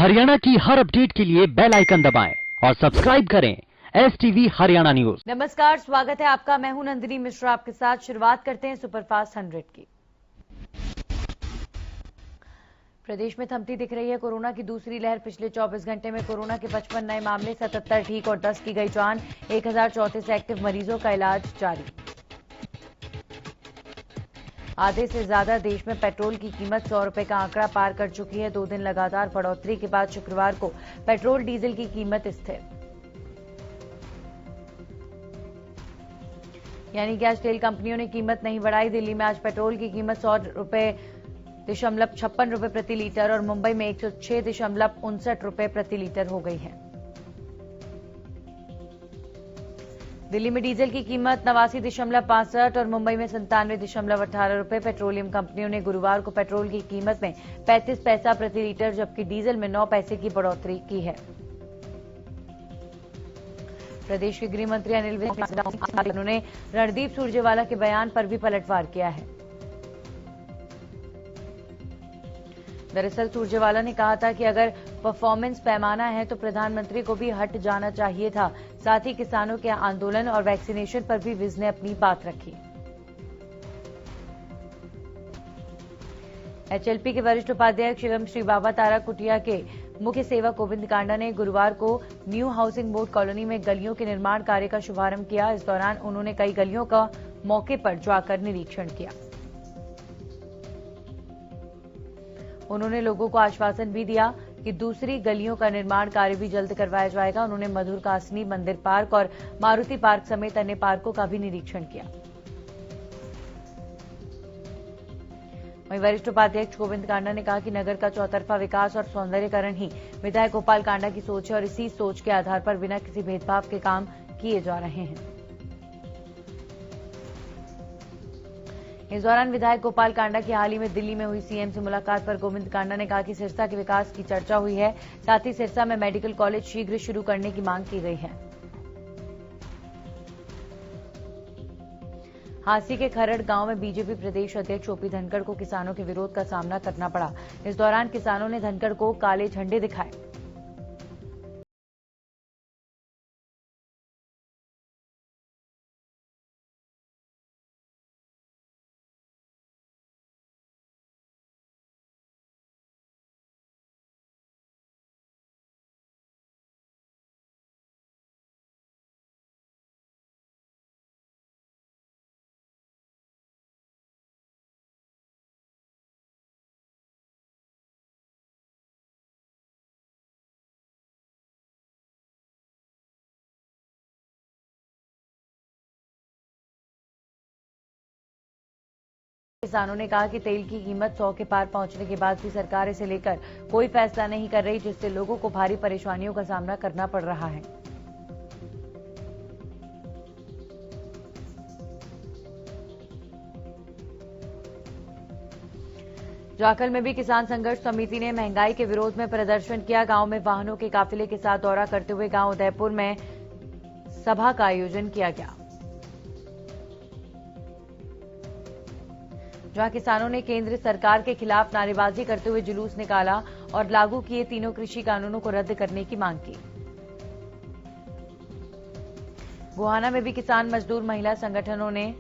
हरियाणा की हर अपडेट के लिए बेल आइकन दबाएं और सब्सक्राइब करें STV हरियाणा न्यूज। नमस्कार, स्वागत है आपका। मैं हूं नंदिनी मिश्रा आपके साथ। शुरुआत करते हैं सुपरफास्ट 100 की। प्रदेश में थमती दिख रही है कोरोना की दूसरी लहर। पिछले 24 घंटे में कोरोना के 55 नए मामले, 77 ठीक और 10 की गई जान। 1034 एक्टिव मरीजों का इलाज जारी। आधे से ज्यादा देश में पेट्रोल की कीमत 100 रुपए का आंकड़ा पार कर चुकी है। 2 दिन लगातार बढ़ोतरी के बाद शुक्रवार को पेट्रोल डीजल की कीमत स्थिर, यानी गैस तेल कंपनियों ने कीमत नहीं बढ़ाई। दिल्ली में आज पेट्रोल की कीमत 100.56 रुपए प्रति लीटर और मुंबई में 106.59 रुपए प्रति लीटर हो गई है। दिल्ली में डीजल की कीमत 89.65 और मुंबई में 97.18 रुपए। पेट्रोलियम कंपनियों ने गुरुवार को पेट्रोल की कीमत में 35 पैसा प्रति लीटर जबकि डीजल में 9 पैसे की बढ़ोतरी की है। प्रदेश के गृह मंत्री अनिल विज ने रणदीप सुरजेवाला के बयान पर भी पलटवार किया है। दरअसल सुरजेवाला ने कहा था कि अगर परफॉर्मेंस पैमाना है तो प्रधानमंत्री को भी हट जाना चाहिए था। साथ ही किसानों के आंदोलन और वैक्सीनेशन पर भी विज ने अपनी बात रखी। HLP के वरिष्ठ उपाध्यक्ष एवं श्री बाबा तारा कुटिया के मुख्य सेवक गोविंद कांडा ने गुरुवार को न्यू हाउसिंग बोर्ड कॉलोनी में गलियों के निर्माण कार्य का शुभारंभ किया। इस दौरान उन्होंने कई गलियों का मौके पर जाकर निरीक्षण किया। उन्होंने लोगों को आश्वासन भी दिया कि दूसरी गलियों का निर्माण कार्य भी जल्द करवाया जाएगा। उन्होंने मधुर कासनी मंदिर पार्क और मारुति पार्क समेत अन्य पार्कों का भी निरीक्षण किया। वहीं वरिष्ठ उपाध्यक्ष गोविंद कांडा ने कहा कि नगर का चौतरफा विकास और सौंदर्यीकरण ही विधायक गोपाल कांडा की सोच है और इसी सोच के आधार पर बिना किसी भेदभाव के काम किए जा रहे हैं। इस दौरान विधायक गोपाल कांडा की हाल ही में दिल्ली में हुई सीएम से मुलाकात पर गोविंद कांडा ने कहा कि सिरसा के विकास की चर्चा हुई है। साथ ही सिरसा में मेडिकल कॉलेज शीघ्र शुरू करने की मांग की गई है। हांसी के खरड़ गांव में बीजेपी प्रदेश अध्यक्ष ओपी धनखड़ को किसानों के विरोध का सामना करना पड़ा। इस दौरान किसानों ने धनखड़ को काले झंडे दिखाए। किसानों ने कहा कि तेल की कीमत 100 के पार पहुंचने के बाद भी सरकार इसे लेकर कोई फैसला नहीं कर रही, जिससे लोगों को भारी परेशानियों का सामना करना पड़ रहा है। जाखल में भी किसान संघर्ष समिति ने महंगाई के विरोध में प्रदर्शन किया। गांव में वाहनों के काफिले के साथ दौरा करते हुए गांव उदयपुर में सभा का आयोजन किया गया, जहां किसानों ने केंद्र सरकार के खिलाफ नारेबाजी करते हुए जुलूस निकाला और लागू किए तीनों कृषि कानूनों को रद्द करने की मांग की। बुहाना में भी किसान मजदूर महिला संगठनों ने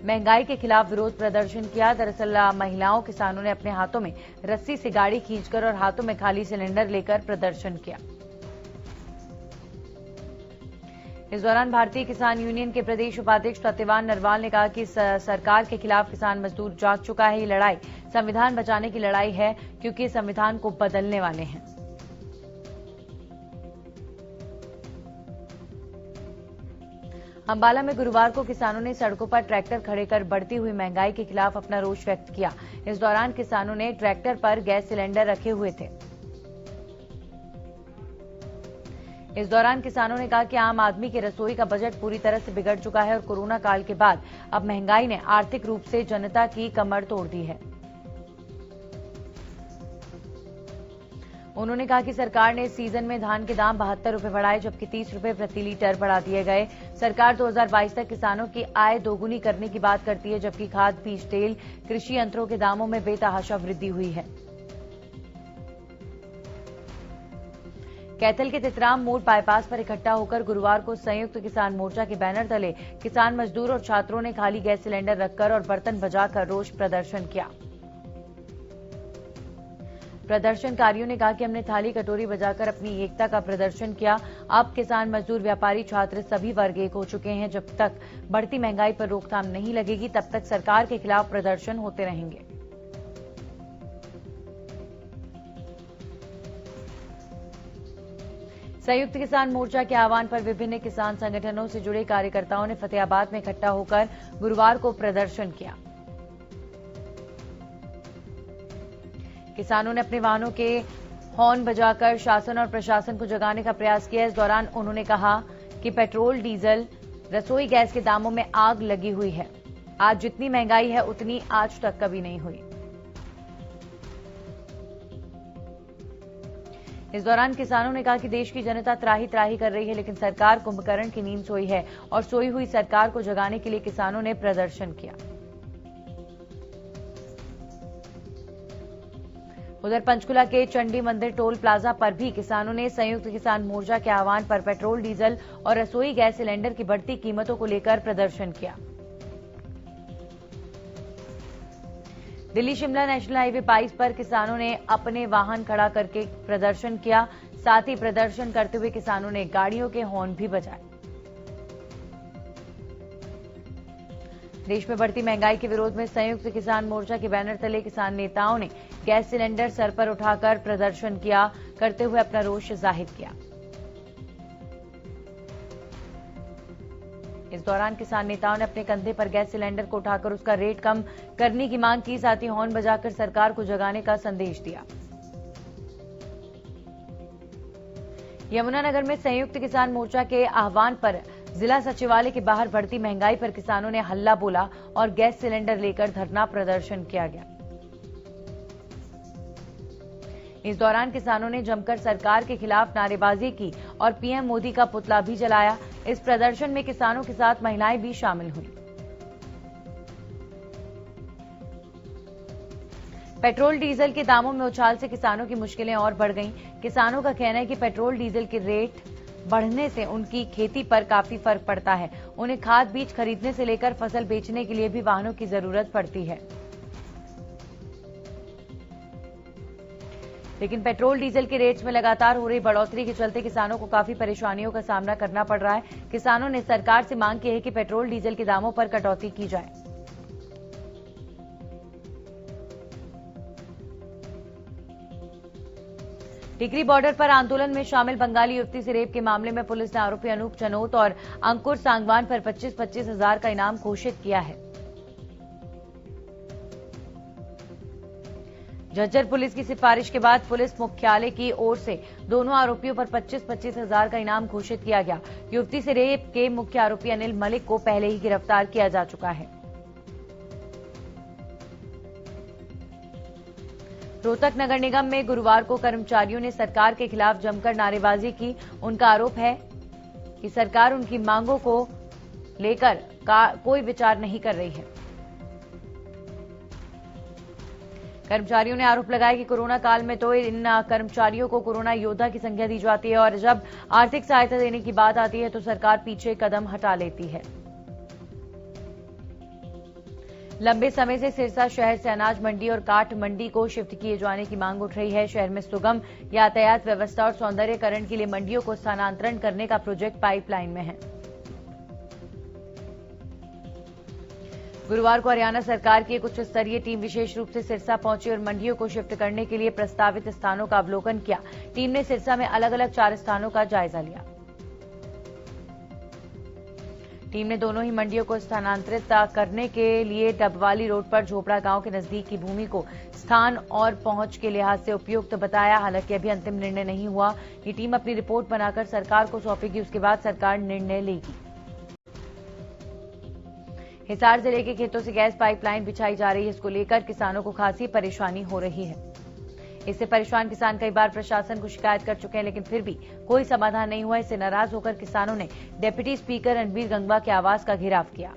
महंगाई के खिलाफ विरोध प्रदर्शन किया। दरअसल महिलाओं किसानों ने अपने हाथों में रस्सी से गाड़ी खींचकर और हाथों में खाली सिलेंडर लेकर प्रदर्शन किया। इस दौरान भारतीय किसान यूनियन के प्रदेश उपाध्यक्ष सत्यवान नरवाल ने कहा कि सरकार के खिलाफ किसान मजदूर जाग चुका है। ये लड़ाई संविधान बचाने की लड़ाई है, क्योंकि संविधान को बदलने वाले हैं। अंबाला में गुरुवार को किसानों ने सड़कों पर ट्रैक्टर खड़े कर बढ़ती हुई महंगाई के खिलाफ अपना रोष व्यक्त किया। इस दौरान किसानों ने ट्रैक्टर पर गैस सिलेंडर रखे हुए थे। इस दौरान किसानों ने कहा कि आम आदमी के रसोई का बजट पूरी तरह से बिगड़ चुका है और कोरोना काल के बाद अब महंगाई ने आर्थिक रूप से जनता की कमर तोड़ दी है। उन्होंने कहा कि सरकार ने इस सीजन में धान के दाम 72 रुपए बढ़ाए, जबकि 30 रुपए प्रति लीटर बढ़ा दिए गए। सरकार 2022 तक किसानों की आय दोगुनी करने की बात करती है, जबकि खाद, बीज, तेल, कृषि यंत्रों के दामों में बेतहाशा वृद्धि हुई है। कैथल के तितराम मोड़ बाईपास पर इकट्ठा होकर गुरुवार को संयुक्त किसान मोर्चा के बैनर तले किसान, मजदूर और छात्रों ने खाली गैस सिलेंडर रखकर और बर्तन बजाकर रोष प्रदर्शन किया। प्रदर्शनकारियों ने कहा कि हमने थाली कटोरी बजाकर अपनी एकता का प्रदर्शन किया। अब किसान, मजदूर, व्यापारी, छात्र सभी वर्ग एक हो चुके हैं। जब तक बढ़ती महंगाई पर रोकथाम नहीं लगेगी तब तक सरकार के खिलाफ प्रदर्शन होते रहेंगे। संयुक्त किसान मोर्चा के आह्वान पर विभिन्न किसान संगठनों से जुड़े कार्यकर्ताओं ने फतेहाबाद में इकट्ठा होकर गुरुवार को प्रदर्शन किया। किसानों ने अपने वाहनों के हॉर्न बजाकर शासन और प्रशासन को जगाने का प्रयास किया। इस दौरान उन्होंने कहा कि पेट्रोल, डीजल, रसोई गैस के दामों में आग लगी हुई है। आज जितनी महंगाई है उतनी आज तक कभी नहीं हुई। इस दौरान किसानों ने कहा कि देश की जनता त्राही त्राही कर रही है, लेकिन सरकार कुंभकर्ण की नींद सोई है और सोई हुई सरकार को जगाने के लिए किसानों ने प्रदर्शन किया। उधर पंचकुला के चंडी मंदिर टोल प्लाजा पर भी किसानों ने संयुक्त किसान मोर्चा के आह्वान पर पेट्रोल, डीजल और रसोई गैस सिलेंडर की बढ़ती कीमतों को लेकर प्रदर्शन किया। दिल्ली शिमला नेशनल हाईवे 22 पर किसानों ने अपने वाहन खड़ा करके प्रदर्शन किया। साथ ही प्रदर्शन करते हुए किसानों ने गाड़ियों के हॉर्न भी बजाए। देश में बढ़ती महंगाई के विरोध में संयुक्त किसान मोर्चा के बैनर तले किसान नेताओं ने गैस सिलेंडर सर पर उठाकर प्रदर्शन किया, करते हुए अपना रोष जाहिर किया। इस दौरान किसान नेताओं ने अपने कंधे पर गैस सिलेंडर को उठाकर उसका रेट कम करने की मांग की। साथ ही हॉर्न बजाकर सरकार को जगाने का संदेश दिया। यमुनानगर में संयुक्त किसान मोर्चा के आह्वान पर जिला सचिवालय के बाहर बढ़ती महंगाई पर किसानों ने हल्ला बोला और गैस सिलेंडर लेकर धरना प्रदर्शन किया गया। इस दौरान किसानों ने जमकर सरकार के खिलाफ नारेबाजी की और पीएम मोदी का पुतला भी जलाया। इस प्रदर्शन में किसानों के साथ महिलाएं भी शामिल हुई। पेट्रोल, डीजल के दामों में उछाल से किसानों की मुश्किलें और बढ़ गईं। किसानों का कहना है कि पेट्रोल, डीजल के रेट बढ़ने से उनकी खेती पर काफी फर्क पड़ता है। उन्हें खाद, बीज खरीदने से लेकर फसल बेचने के लिए भी वाहनों की जरूरत पड़ती है। लेकिन पेट्रोल, डीजल के रेट्स में लगातार हो रही बढ़ोतरी के चलते किसानों को काफी परेशानियों का सामना करना पड़ रहा है। किसानों ने सरकार से मांग की है कि पेट्रोल, डीजल के दामों पर कटौती की जाए। टिकरी बॉर्डर पर आंदोलन में शामिल बंगाली युवती से रेप के मामले में पुलिस ने आरोपी अनूप चनोत और अंकुर सांगवान पर 25-25 हजार का इनाम घोषित किया है। झज्जर पुलिस की सिफारिश के बाद पुलिस मुख्यालय की ओर से दोनों आरोपियों पर 25-25 हजार का इनाम घोषित किया गया। युवती से रेप के मुख्य आरोपी अनिल मलिक को पहले ही गिरफ्तार किया जा चुका है। रोहतक नगर निगम में गुरुवार को कर्मचारियों ने सरकार के खिलाफ जमकर नारेबाजी की। उनका आरोप है कि सरकार उनकी मांगों को लेकर कोई विचार नहीं कर रही है। कर्मचारियों ने आरोप लगाया कि कोरोना काल में तो इन कर्मचारियों को कोरोना योद्धा की संज्ञा दी जाती है और जब आर्थिक सहायता देने की बात आती है तो सरकार पीछे कदम हटा लेती है। लंबे समय से सिरसा शहर से अनाज मंडी और काठ मंडी को शिफ्ट किए जाने की मांग उठ रही है। शहर में सुगम यातायात व्यवस्था और सौंदर्यीकरण के लिए मंडियों को स्थानांतरण करने का प्रोजेक्ट पाइपलाइन में है। गुरुवार को हरियाणा सरकार की एक उच्च स्तरीय टीम विशेष रूप से सिरसा पहुंची और मंडियों को शिफ्ट करने के लिए प्रस्तावित स्थानों का अवलोकन किया। टीम ने सिरसा में अलग अलग 4 स्थानों का जायजा लिया। टीम ने दोनों ही मंडियों को स्थानांतरित करने के लिए डबवाली रोड पर झोपड़ा गांव के नजदीक की भूमि को स्थान और पहुंच के लिहाज से उपयुक्त बताया। हालांकि अभी अंतिम निर्णय नहीं हुआ। ये टीम अपनी रिपोर्ट बनाकर सरकार को सौंपेगी, उसके बाद सरकार निर्णय लेगी। हिसार जिले के खेतों से गैस पाइपलाइन बिछाई जा रही है। इसको लेकर किसानों को खासी परेशानी हो रही है। इससे परेशान किसान कई बार प्रशासन को शिकायत कर चुके हैं, लेकिन फिर भी कोई समाधान नहीं हुआ। इससे नाराज होकर किसानों ने डिप्टी स्पीकर रणबीर गंगवा के आवास का घेराव किया।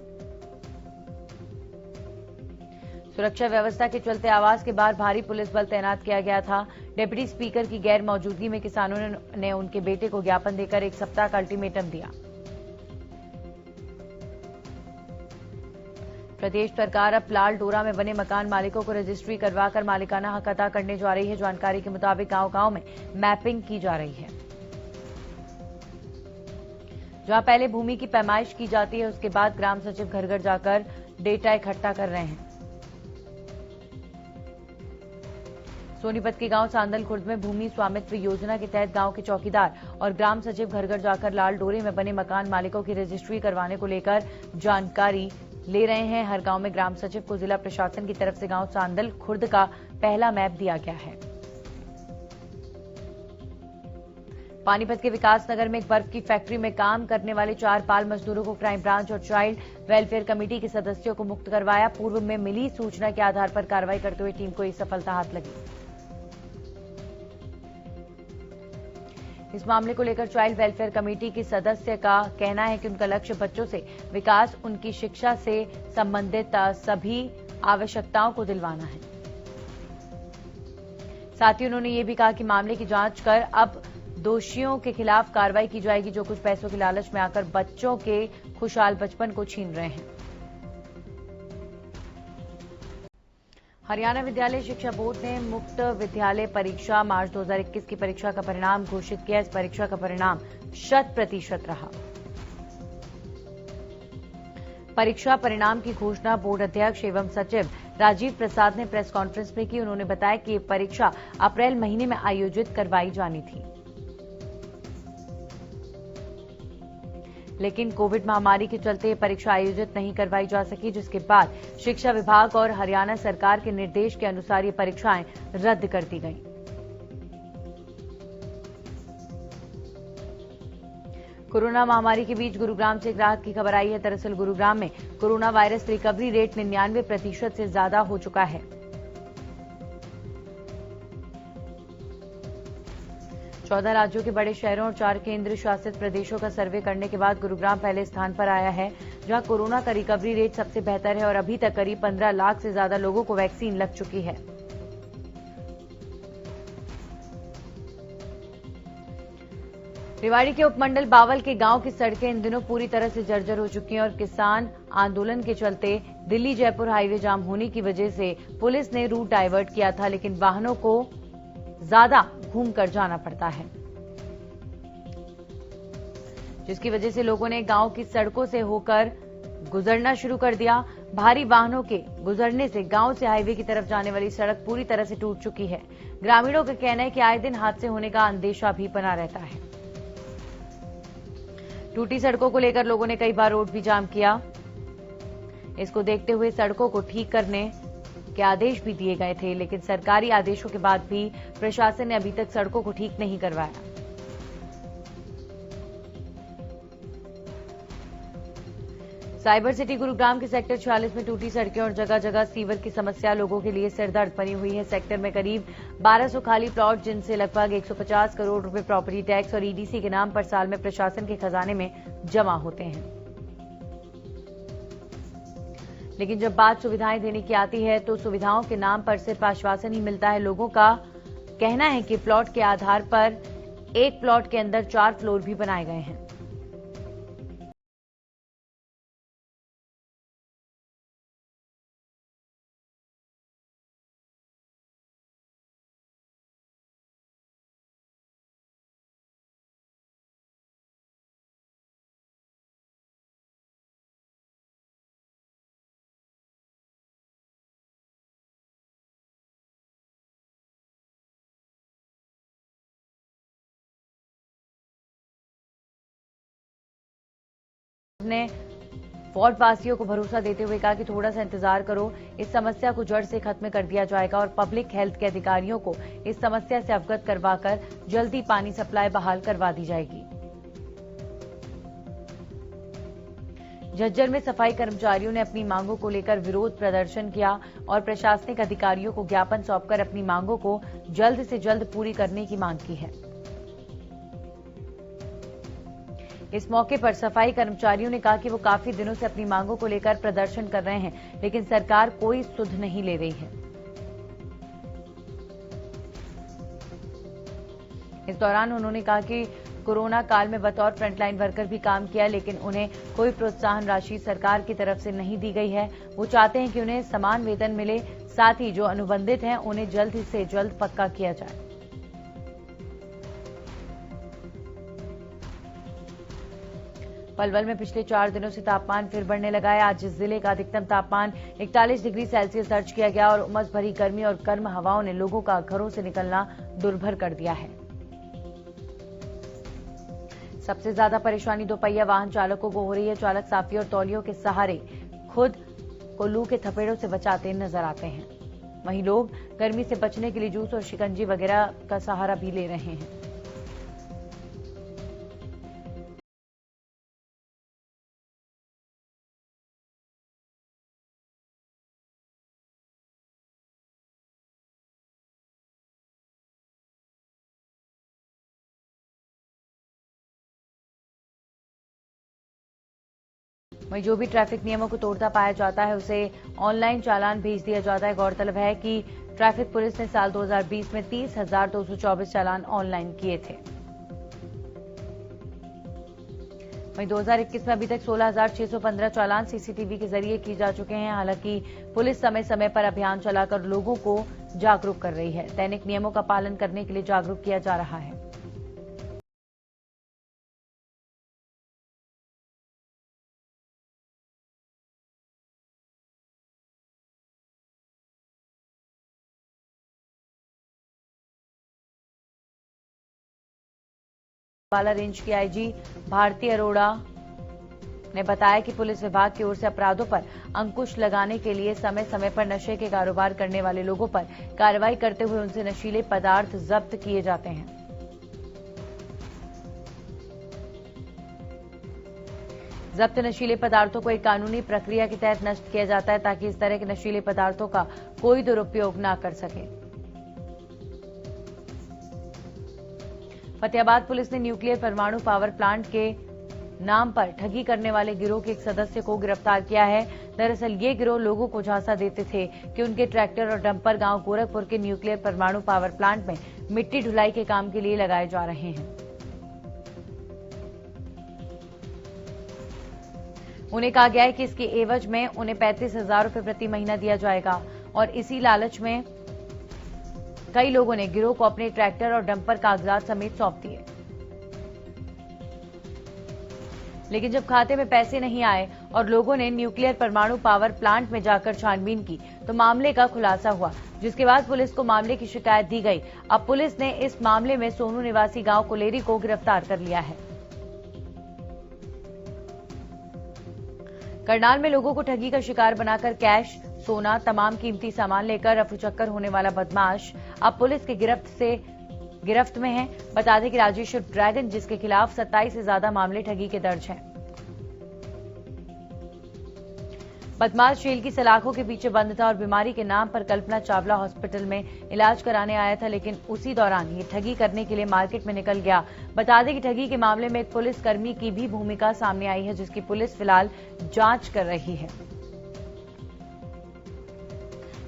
सुरक्षा व्यवस्था के चलते आवास के बाहर भारी पुलिस बल तैनात किया गया था। डिप्टी स्पीकर की गैर मौजूदगी में किसानों ने उनके बेटे को ज्ञापन देकर 1 सप्ताह का अल्टीमेटम दिया। प्रदेश सरकार अब लाल डोरा में बने मकान मालिकों को रजिस्ट्री करवाकर मालिकाना हक अदा करने जा रही है। जानकारी के मुताबिक गांव-गांव में मैपिंग की जा रही है। जहां पहले भूमि की पैमाइश की जाती है, उसके बाद ग्राम सचिव घर घर जाकर डेटा इकट्ठा कर रहे हैं। सोनीपत के गांव सांदल खुर्द में भूमि स्वामित्व योजना के तहत गांव के चौकीदार और ग्राम सचिव घर घर जाकर लाल डोरे में बने मकान मालिकों की रजिस्ट्री करवाने को लेकर जानकारी ले रहे हैं। हर गांव में ग्राम सचिव को जिला प्रशासन की तरफ से गांव सांदल खुर्द का पहला मैप दिया गया है। पानीपत के विकास नगर में एक बर्फ की फैक्ट्री में काम करने वाले 4 बाल मजदूरों को क्राइम ब्रांच और चाइल्ड वेलफेयर कमेटी के सदस्यों को मुक्त करवाया। पूर्व में मिली सूचना के आधार पर कार्रवाई करते हुए टीम को ये सफलता हाथ लगी। इस मामले को लेकर चाइल्ड वेलफेयर कमेटी के सदस्य का कहना है कि उनका लक्ष्य बच्चों से विकास, उनकी शिक्षा से संबंधित सभी आवश्यकताओं को दिलवाना है। साथ ही उन्होंने ये भी कहा कि मामले की जांच कर अब दोषियों के खिलाफ कार्रवाई की जाएगी, जो कुछ पैसों के लालच में आकर बच्चों के खुशहाल बचपन को छीन रहे हैं। हरियाणा विद्यालय शिक्षा बोर्ड ने मुक्त विद्यालय परीक्षा मार्च 2021 की परीक्षा का परिणाम घोषित किया। इस परीक्षा का परिणाम 100% रहा। परीक्षा परिणाम की घोषणा बोर्ड अध्यक्ष एवं सचिव राजीव प्रसाद ने प्रेस कॉन्फ्रेंस में की। उन्होंने बताया कि ये परीक्षा अप्रैल महीने में आयोजित करवाई जानी थी, लेकिन कोविड महामारी के चलते ये परीक्षा आयोजित नहीं करवाई जा सकी, जिसके बाद शिक्षा विभाग और हरियाणा सरकार के निर्देश के अनुसार ये परीक्षाएं रद्द कर दी गईं। कोरोना महामारी के बीच गुरुग्राम से एक राहत की खबर आई है। दरअसल गुरुग्राम में कोरोना वायरस रिकवरी रेट 99% से ज्यादा हो चुका है। 14 राज्यों के बड़े शहरों और 4 केंद्र शासित प्रदेशों का सर्वे करने के बाद गुरुग्राम पहले स्थान पर आया है, जहां कोरोना का रिकवरी रेट सबसे बेहतर है और अभी तक करीब 15 लाख से ज्यादा लोगों को वैक्सीन लग चुकी है। रेवाड़ी के उपमंडल बावल के गांव की सड़कें इन दिनों पूरी तरह से जर्जर हो चुकी हैं और किसान आंदोलन के चलते दिल्ली जयपुर हाईवे जाम होने की वजह से पुलिस ने रूट डाइवर्ट किया था, लेकिन वाहनों को ज्यादा घूमकर जाना पड़ता है, जिसकी वजह से लोगों ने गांव की सड़कों से होकर गुजरना शुरू कर दिया। भारी वाहनों के गुजरने से गांव से हाईवे की तरफ जाने वाली सड़क पूरी तरह से टूट चुकी है। ग्रामीणों का कहना है कि आए दिन हादसे होने का अंदेशा भी बना रहता है। टूटी सड़कों को लेकर लोगों ने कई बार रोड भी जाम किया। इसको देखते हुए सड़कों को ठीक करने के आदेश भी दिए गए थे, लेकिन सरकारी आदेशों के बाद भी प्रशासन ने अभी तक सड़कों को ठीक नहीं करवाया। साइबर सिटी गुरुग्राम के सेक्टर 46 में टूटी सड़कें और जगह जगह सीवर की समस्या लोगों के लिए सिरदर्द बनी हुई है। सेक्टर में करीब 1200 खाली प्लॉट, जिनसे लगभग 150 करोड़ रुपए प्रॉपर्टी टैक्स और ईडीसी के नाम पर साल में प्रशासन के खजाने में जमा होते हैं, लेकिन जब बात सुविधाएं देने की आती है तो सुविधाओं के नाम पर सिर्फ आश्वासन ही मिलता है। लोगों का कहना है कि प्लॉट के आधार पर एक प्लॉट के अंदर 4 फ्लोर भी बनाए गए हैं। ने वार्ड वासियों को भरोसा देते हुए कहा कि थोड़ा सा इंतजार करो, इस समस्या को जड़ से खत्म कर दिया जाएगा और पब्लिक हेल्थ के अधिकारियों को इस समस्या से अवगत करवाकर जल्दी पानी सप्लाई बहाल करवा दी जाएगी। झज्जर में सफाई कर्मचारियों ने अपनी मांगों को लेकर विरोध प्रदर्शन किया और प्रशासनिक अधिकारियों को ज्ञापन सौंपकर अपनी मांगों को जल्द से जल्द पूरी करने की मांग की है। इस मौके पर सफाई कर्मचारियों ने कहा कि वो काफी दिनों से अपनी मांगों को लेकर प्रदर्शन कर रहे हैं, लेकिन सरकार कोई सुध नहीं ले रही है। इस दौरान उन्होंने कहा कि कोरोना काल में बतौर फ्रंटलाइन वर्कर भी काम किया, लेकिन उन्हें कोई प्रोत्साहन राशि सरकार की तरफ से नहीं दी गई है। वो चाहते हैं कि उन्हें समान वेतन मिले, साथ ही जो अनुबंधित हैं उन्हें जल्द से जल्द पक्का किया जाए। पलवल में पिछले 4 दिनों से तापमान फिर बढ़ने लगा है। आज जिले का अधिकतम तापमान 41 डिग्री सेल्सियस दर्ज किया गया और उमस भरी गर्मी और गर्म हवाओं ने लोगों का घरों से निकलना दुर्भर कर दिया है। सबसे ज्यादा परेशानी दोपहिया वाहन चालकों को हो रही है। चालक साफी और तौलियों के सहारे खुद को लू के थपेड़ों से बचाते नजर आते हैं। वहीं लोग गर्मी से बचने के लिए जूस और शिकंजी वगैरह का सहारा भी ले रहे हैं। वहीं जो भी ट्रैफिक नियमों को तोड़ता पाया जाता है उसे ऑनलाइन चालान भेज दिया जाता है। गौरतलब है कि ट्रैफिक पुलिस ने साल 2020 में 30,224 चालान ऑनलाइन किए थे। वहीं 2021 में अभी तक 16,615 चालान सीसीटीवी के जरिए किए जा चुके हैं। हालांकि पुलिस समय समय पर अभियान चलाकर लोगों को जागरूक कर रही है। दैनिक नियमों का पालन करने के लिए जागरूक किया जा रहा है। बाला रेंज की आईजी भारती अरोड़ा ने बताया कि पुलिस विभाग की ओर से अपराधों पर अंकुश लगाने के लिए समय समय पर नशे के कारोबार करने वाले लोगों पर कार्रवाई करते हुए उनसे नशीले पदार्थ जब्त किए जाते हैं। जब्त नशीले पदार्थों को एक कानूनी प्रक्रिया के तहत नष्ट किया जाता है ताकि इस तरह के नशीले पदार्थों का कोई दुरुपयोग न कर सके। फतेहाबाद पुलिस ने न्यूक्लियर परमाणु पावर प्लांट के नाम पर ठगी करने वाले गिरोह के एक सदस्य को गिरफ्तार किया है। दरअसल ये गिरोह लोगों को झांसा देते थे कि उनके ट्रैक्टर और डंपर गांव गोरखपुर के न्यूक्लियर परमाणु पावर प्लांट में मिट्टी ढुलाई के काम के लिए लगाए जा रहे हैं। उन्हें कहा गया है कि इसके एवज में उन्हें 35,000 रुपए प्रति महीना दिया जाएगा और इसी लालच में कई लोगों ने गिरोह को अपने ट्रैक्टर और डंपर कागजात समेत सौंप दिए, लेकिन जब खाते में पैसे नहीं आए और लोगों ने न्यूक्लियर परमाणु पावर प्लांट में जाकर छानबीन की तो मामले का खुलासा हुआ, जिसके बाद पुलिस को मामले की शिकायत दी गई। अब पुलिस ने इस मामले में सोनू निवासी गांव कोलेरी को गिरफ्तार कर लिया है। करनाल में लोगों को ठगी का शिकार बनाकर कैश, सोना, तमाम कीमती सामान लेकर रफूचक्कर होने वाला बदमाश अब पुलिस की गिरफ्त में है। बता दें कि राजेश ड्रैगन, जिसके खिलाफ 27 से ज्यादा मामले ठगी के दर्ज हैं। बदमाश जेल की सलाखों के पीछे बंद था और बीमारी के नाम पर कल्पना चावला हॉस्पिटल में इलाज कराने आया था, लेकिन उसी दौरान ये ठगी करने के लिए मार्केट में निकल गया। बता दें कि ठगी के मामले में एक पुलिसकर्मी की भी भूमिका सामने आई है, जिसकी पुलिस फिलहाल जांच कर रही है।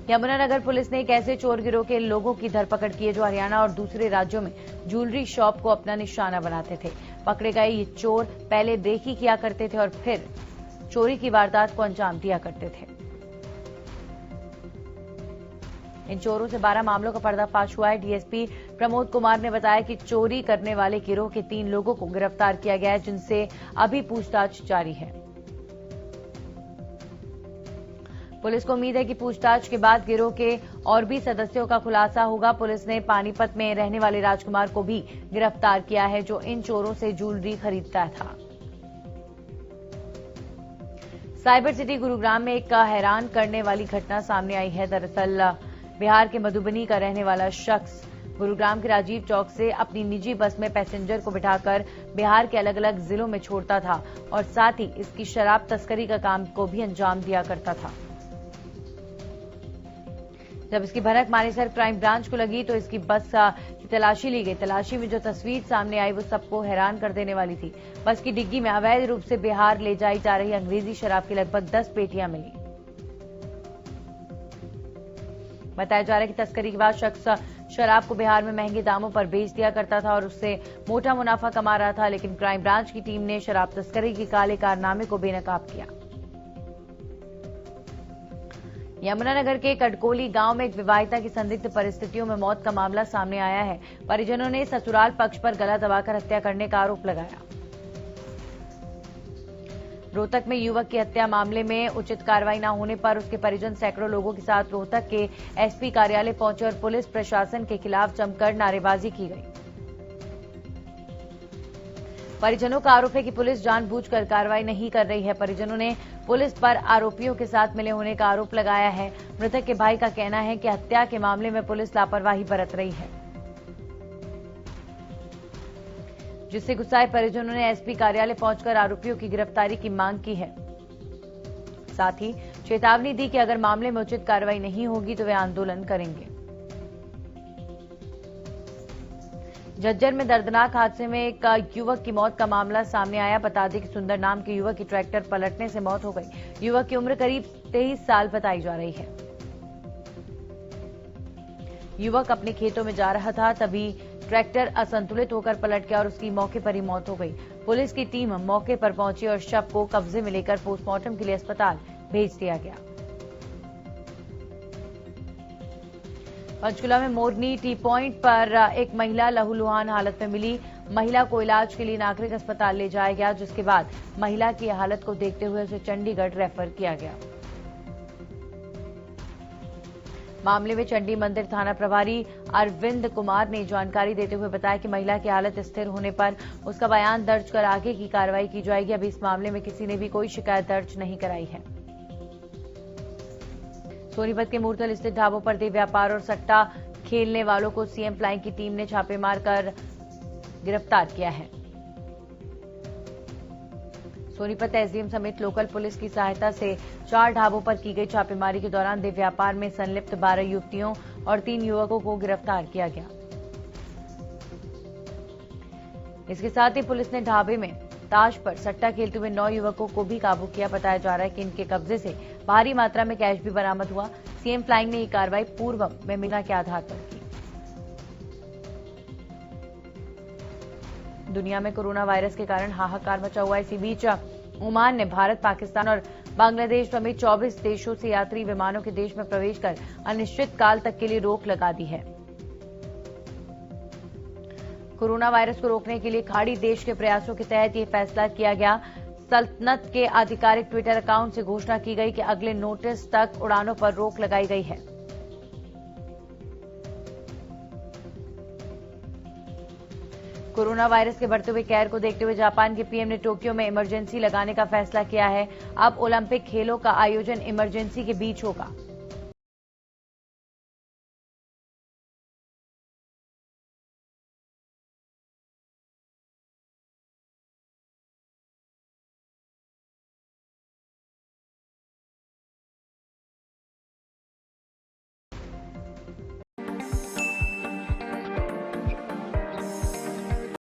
यमुनानगर पुलिस ने एक ऐसे चोर गिरोह के लोगों की धरपकड़ की है जो हरियाणा और दूसरे राज्यों में ज्वेलरी शॉप को अपना निशाना बनाते थे। पकड़े गए ये चोर पहले रेकी किया करते थे और फिर चोरी की वारदात को अंजाम दिया करते थे। इन चोरों से 12 मामलों का पर्दाफाश हुआ है। डीएसपी प्रमोद कुमार ने बताया कि चोरी करने वाले गिरोह के 3 लोगों को गिरफ्तार किया गया है, जिनसे अभी पूछताछ जारी है। पुलिस को उम्मीद है कि पूछताछ के बाद गिरोह के और भी सदस्यों का खुलासा होगा। पुलिस ने पानीपत में रहने वाले राजकुमार को भी गिरफ्तार किया है, जो इन चोरों से ज्वेलरी खरीदता था। साइबर सिटी गुरुग्राम में एक हैरान करने वाली घटना सामने आई है। दरअसल बिहार के मधुबनी का रहने वाला शख्स गुरुग्राम के राजीव चौक से अपनी निजी बस में पैसेंजर को बिठाकर बिहार के अलग अलग जिलों में छोड़ता था और साथ ही इसकी शराब तस्करी का काम को भी अंजाम दिया करता था। जब इसकी भनक मानेसर क्राइम ब्रांच को लगी तो इसकी बस की तलाशी ली गई। तलाशी में जो तस्वीर सामने आई वो सबको हैरान कर देने वाली थी। बस की डिग्गी में अवैध रूप से बिहार ले जाई जा रही अंग्रेजी शराब की लगभग 10 पेटियां मिली। बताया जा रहा है कि तस्करी के बाद शख्स शराब को बिहार में महंगे दामों पर बेच दिया करता था और उससे मोटा मुनाफा कमा रहा था, लेकिन क्राइम ब्रांच की टीम ने शराब तस्करी के काले कारनामे को बेनकाब किया। यमुनानगर के कटकोली गांव में एक विवाहिता की संदिग्ध परिस्थितियों में मौत का मामला सामने आया है। परिजनों ने ससुराल पक्ष पर गला दबाकर हत्या करने का आरोप लगाया। रोहतक में युवक की हत्या मामले में उचित कार्रवाई न होने पर उसके परिजन सैकड़ों लोगों के साथ रोहतक के एसपी कार्यालय पहुंचे और पुलिस प्रशासन के खिलाफ जमकर नारेबाजी की गई। परिजनों का आरोप है कि पुलिस जानबूझकर कार्रवाई नहीं कर रही है। परिजनों ने पुलिस पर आरोपियों के साथ मिले होने का आरोप लगाया है। मृतक के भाई का कहना है कि हत्या के मामले में पुलिस लापरवाही बरत रही है, जिससे गुस्साए परिजनों ने एसपी कार्यालय पहुंचकर आरोपियों की गिरफ्तारी की मांग की है। साथ ही चेतावनी दी कि अगर मामले में उचित कार्रवाई नहीं होगी तो वे आंदोलन करेंगे। झज्जर में दर्दनाक हादसे में एक युवक की मौत का मामला सामने आया। बता दें कि सुंदर नाम के युवक की ट्रैक्टर पलटने से मौत हो गई। युवक की उम्र करीब 23 साल बताई जा रही है। युवक अपने खेतों में जा रहा था, तभी ट्रैक्टर असंतुलित होकर पलट गया और उसकी मौके पर ही मौत हो गई। पुलिस की टीम मौके पर पहुंची और शव को कब्जे में लेकर पोस्टमार्टम के लिए अस्पताल भेज दिया गया। पंचकुला में मोरनी टी पॉइंट पर एक महिला लहूलुहान हालत में मिली। महिला को इलाज के लिए नागरिक अस्पताल ले जाया गया, जिसके बाद महिला की हालत को देखते हुए उसे चंडीगढ़ रेफर किया गया। मामले में चंडी मंदिर थाना प्रभारी अरविंद कुमार ने जानकारी देते हुए बताया कि महिला की हालत स्थिर होने पर उसका बयान दर्ज कर आगे की कार्रवाई की जाएगी। अभी इस मामले में किसी ने भी कोई शिकायत दर्ज नहीं कराई है। सोनीपत के मूर्तल स्थित ढाबों पर देह व्यापार और सट्टा खेलने वालों को सीएम फ्लाइंग की टीम ने छापेमार कर गिरफ्तार किया है। सोनीपत एसडीएम समेत लोकल पुलिस की सहायता से 4 ढाबों पर की गई छापेमारी के दौरान देह व्यापार में संलिप्त 12 युवतियों और 3 युवकों को गिरफ्तार किया गया। इसके साथ ही पुलिस ने ढाबे में ताश पर सट्टा खेलते हुए 9 युवकों को भी काबू किया। बताया जा रहा है कि इनके कब्जे से भारी मात्रा में कैश भी बरामद हुआ। सीएम फ्लाइंग ने ये कार्रवाई पूर्व में मिला के आधार पर की। दुनिया में कोरोना वायरस के कारण हाहाकार मचा हुआ है। इसी बीच ओमान ने भारत, पाकिस्तान और बांग्लादेश समेत 24 देशों से यात्री विमानों के देश में प्रवेश कर अनिश्चित काल तक के लिए रोक लगा दी है। कोरोना वायरस को रोकने के लिए खाड़ी देश के प्रयासों के तहत ये फैसला किया गया। सल्तनत के आधिकारिक ट्विटर अकाउंट से घोषणा की गई कि अगले नोटिस तक उड़ानों पर रोक लगाई गई है। कोरोना वायरस के बढ़ते हुए कहर को देखते हुए जापान के पीएम ने टोक्यो में इमरजेंसी लगाने का फैसला किया है। अब ओलंपिक खेलों का आयोजन इमरजेंसी के बीच होगा।